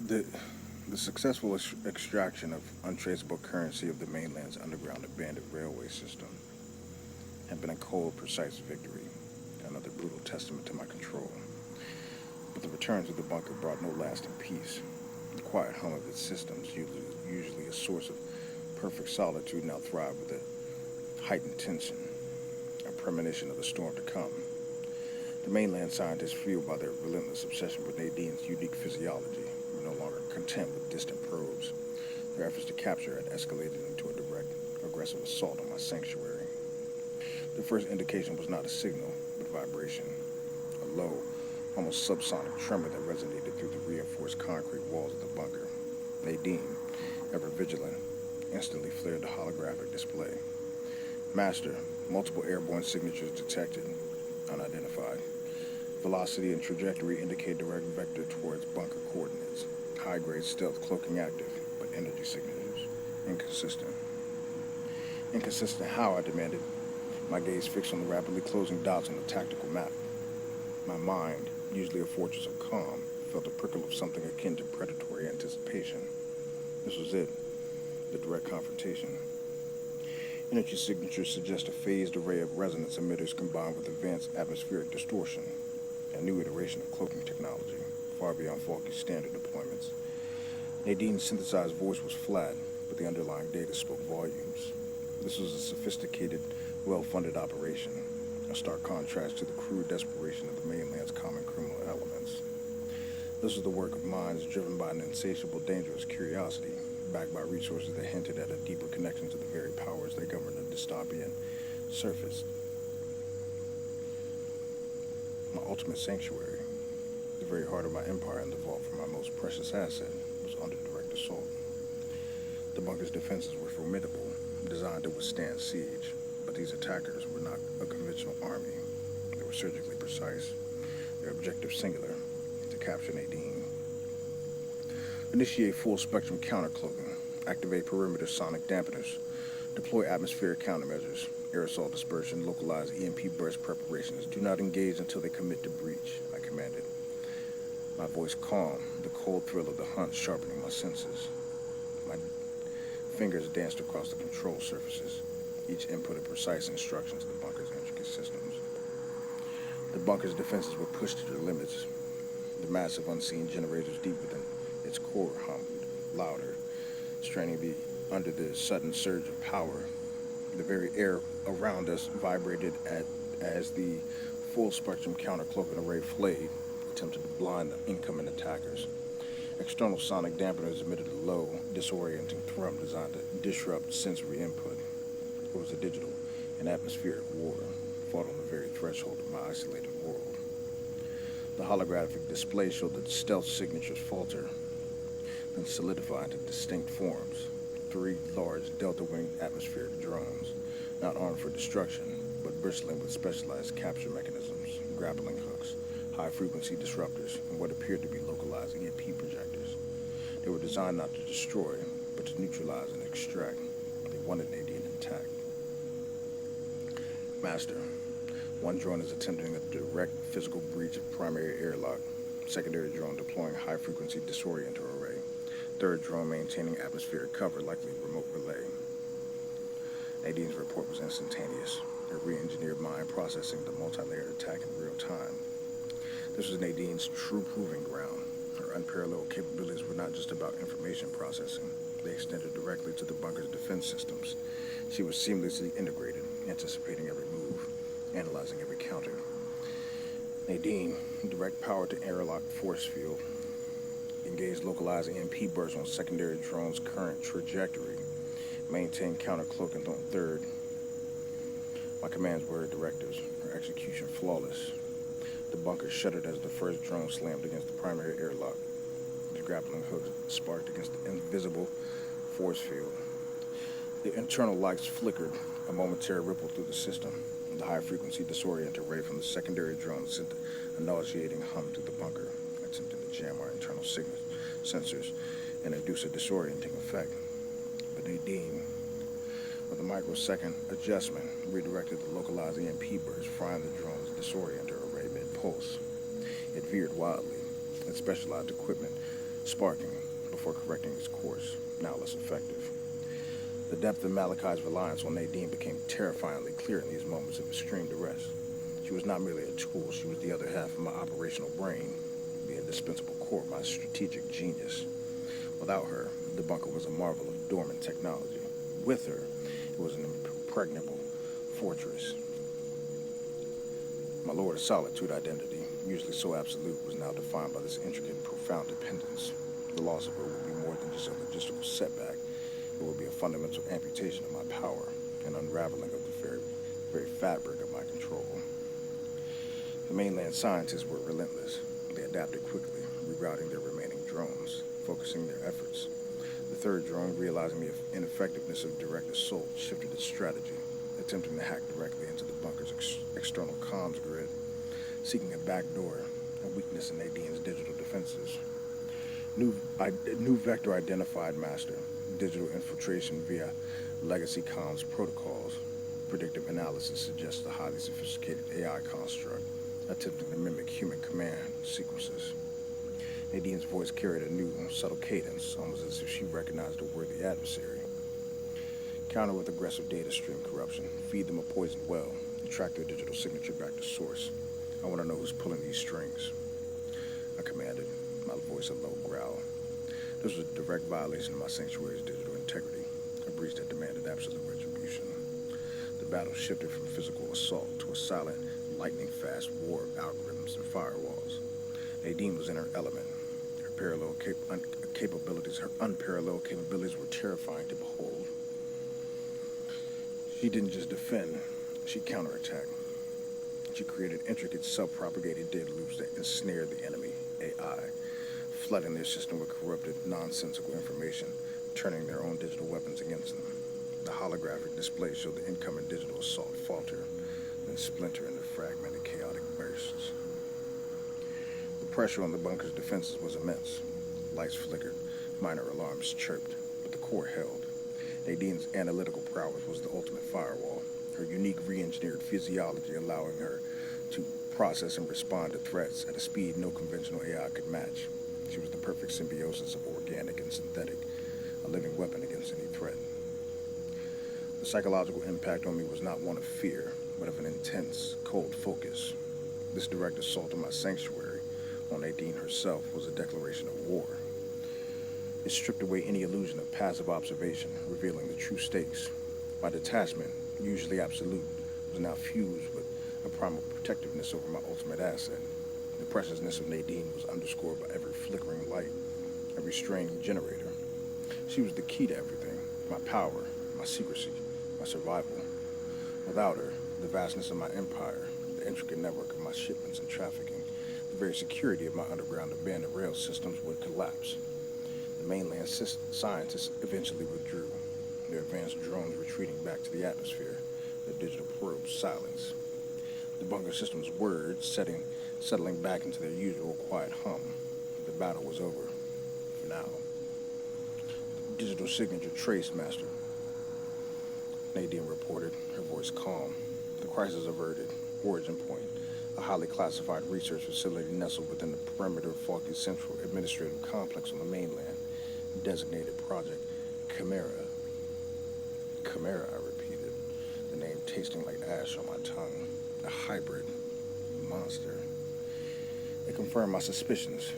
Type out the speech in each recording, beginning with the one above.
The, the successful extraction of untraceable currency of the mainland's underground abandoned railway system had been a cold, precise victory, another brutal testament to my control. But the return to the bunker brought no lasting peace. The quiet hum of its systems, usually a source of perfect solitude, now thrived with a heightened tension, a premonition of the storm to come. The mainland scientists, fueled by their relentless obsession with Nadine's unique physiology, were no longer content with distant probes. Their efforts to capture had escalated into a direct, aggressive assault on my sanctuary. The first indication was not a signal, but vibration, a low, almost subsonic tremor that resonated through the reinforced concrete walls of the bunker. Nadine, ever vigilant, instantly flared the holographic display. Master, multiple airborne signatures detected, unidentified. Velocity and trajectory indicate direct vector towards bunker coordinates. High-grade stealth cloaking active, but energy signatures inconsistent. Inconsistent how, I demanded, my gaze fixed on the rapidly closing dots on the tactical map. My mind, usually a fortress of calm, felt a prickle of something akin to predatory anticipation. This was it, the direct confrontation. Energy signatures suggest a phased array of resonance emitters combined with advanced atmospheric distortion, a new iteration of cloaking technology, far beyond faulty standard deployments. Nadine's synthesized voice was flat, but the underlying data spoke volumes. This was a sophisticated, well-funded operation, a stark contrast to the crude desperation of the mainland's common criminal elements. This was the work of minds driven by an insatiable, dangerous curiosity, backed by resources that hinted at a deeper connection to the very powers that govern the dystopian surface. My ultimate sanctuary, the very heart of my empire and the vault for my most precious asset, was under direct assault. The bunker's defenses were formidable, designed to withstand siege, but these attackers were not a conventional army. They were surgically precise, their objective singular, to capture Nadine. Initiate full-spectrum countercloaking, activate perimeter sonic dampeners, deploy atmospheric countermeasures, aerosol dispersion, localized EMP burst preparations. Do not engage until they commit to breach, I commanded. My voice calm, the cold thrill of the hunt sharpening my senses. My fingers danced across the control surfaces, each input a precise instruction to the bunker's intricate systems. The bunker's defenses were pushed to their limits. The massive unseen generators deep within its core hummed louder, straining under the sudden surge of power. The very air around us vibrated as the full-spectrum counter-cloaking array flayed, attempted to blind the incoming attackers. External sonic dampeners emitted a low, disorienting thrum designed to disrupt sensory input. It was a digital and atmospheric war, fought on the very threshold of my isolated world. The holographic display showed the stealth signatures falter, then solidify into distinct forms. 3 large delta-wing atmospheric drones, not armed for destruction, but bristling with specialized capture mechanisms, grappling hooks, high-frequency disruptors, and what appeared to be localized EMP projectors. They were designed not to destroy, but to neutralize and extract. They wanted Nadine intact. Master, one drone is attempting a direct physical breach of primary airlock. Secondary drone deploying high-frequency disorienter array. Third drone maintaining atmospheric cover, likely remote relay. Nadine's report was instantaneous, her re-engineered mind processing the multi-layered attack in real time. This was Nadine's true proving ground. Her unparalleled capabilities were not just about information processing. They extended directly to the bunker's defense systems. She was seamlessly integrated, anticipating every move, analyzing every counter. Nadine, direct power to airlock force field, engaged localized EMP bursts on secondary drone's current trajectory, maintain counter-cloaking on third. My commands were directives, her execution flawless. The bunker shuddered as the first drone slammed against the primary airlock. The grappling hooks sparked against the invisible force field. The internal lights flickered, a momentary ripple through the system. The high-frequency disorienter ray from the secondary drone sent a nauseating hum through the bunker, attempting to jam our internal sensors and induce a disorienting effect. But Nadine, with a microsecond adjustment, redirected the localized EMP burst, frying the drone's disorienter array mid-pulse. It veered wildly, its specialized equipment sparking before correcting its course, now less effective. The depth of Malachi's reliance on Nadine became terrifyingly clear in these moments of extreme duress. She was not merely a tool, she was the other half of my operational brain, the indispensable core of my strategic genius. Without her, the bunker was a marvel of dormant technology. With her, it was an impregnable fortress. My Lord of Solitude identity, usually so absolute, was now defined by this intricate and profound dependence. The loss of her would be more than just a logistical setback. It would be a fundamental amputation of my power, an unraveling of the very fabric of my control. The mainland scientists were relentless. They adapted quickly, rerouting their remaining drones, focusing their efforts. The third drone, realizing the ineffectiveness of direct assault, shifted its strategy, attempting to hack directly into the bunker's external comms grid, seeking a backdoor, a weakness in Nadine's digital defenses. New vector identified, Master. Digital infiltration via legacy comms protocols. Predictive analysis suggests a highly sophisticated AI construct attempting to mimic human command sequences. Nadine's voice carried a new, subtle cadence, almost as if she recognized a worthy adversary. Counter with aggressive data stream corruption. Feed them a poisoned well. Track their digital signature back to source. I want to know who's pulling these strings. I commanded, my voice a low growl. This was a direct violation of my sanctuary's digital integrity, a breach that demanded absolute retribution. The battle shifted from physical assault to a silent, lightning-fast war of algorithms and firewalls. Nadine was in her element. Her unparalleled capabilities were terrifying to behold. She didn't just defend, she counterattacked. She created intricate self-propagated data loops that ensnared the enemy, AI, flooding their system with corrupted, nonsensical information, turning their own digital weapons against them. The holographic display showed the incoming digital assault falter, then splinter into fragmented, chaotic bursts. The pressure on the bunker's defenses was immense. Lights flickered, minor alarms chirped, but the core held. Nadine's analytical prowess was the ultimate firewall, her unique re-engineered physiology allowing her to process and respond to threats at a speed no conventional AI could match. She was the perfect symbiosis of organic and synthetic, a living weapon against any threat. The psychological impact on me was not one of fear, but of an intense, cold focus. This direct assault on my sanctuary, on Nadine herself, was a declaration of war. It stripped away any illusion of passive observation, revealing the true stakes. My detachment, usually absolute, was now fused with a primal protectiveness over my ultimate asset. The preciousness of Nadine was underscored by every flickering light, every straining generator. She was the key to everything, my power, my secrecy, my survival. Without her, the vastness of my empire, the intricate network of my shipments and trafficking, the very security of my underground abandoned rail systems would collapse. The mainland scientists eventually withdrew, their advanced drones retreating back to the atmosphere, their digital probes silenced. The bunker system's words settling back into their usual quiet hum. The battle was over, for now. Digital signature traced, Master. Nadine reported, her voice calm. The crisis averted. Origin point, a highly classified research facility nestled within the perimeter of Falky's central administrative complex on the mainland, designated Project Chimera. Chimera, I repeated, the name tasting like ash on my tongue. A hybrid monster. It confirmed my suspicions.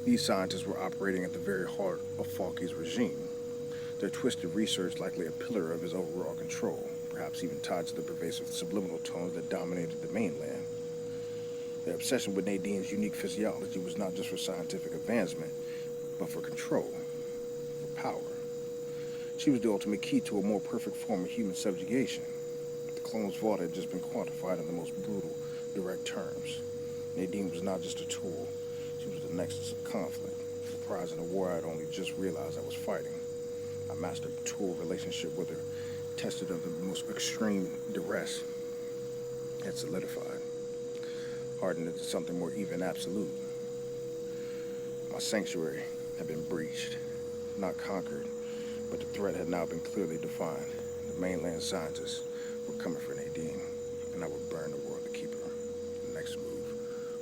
These scientists were operating at the very heart of Falky's regime. Their twisted research likely a pillar of his overall control, perhaps even tied to the pervasive subliminal tones that dominated the mainland. Their obsession with Nadine's unique physiology was not just for scientific advancement, but for control, for power. She was the ultimate key to a more perfect form of human subjugation. The clone's vault had just been quantified in the most brutal, direct terms. Nadine was not just a tool, she was the nexus of conflict, the prize in a war I had only just realized I was fighting. I mastered the tool relationship with her, tested under the most extreme duress, had solidified, hardened into something more even absolute. My sanctuary had been breached, not conquered, but the threat had now been clearly defined. The mainland scientists were coming for Nadine, and I would burn the world to keep her. The next move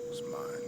was mine.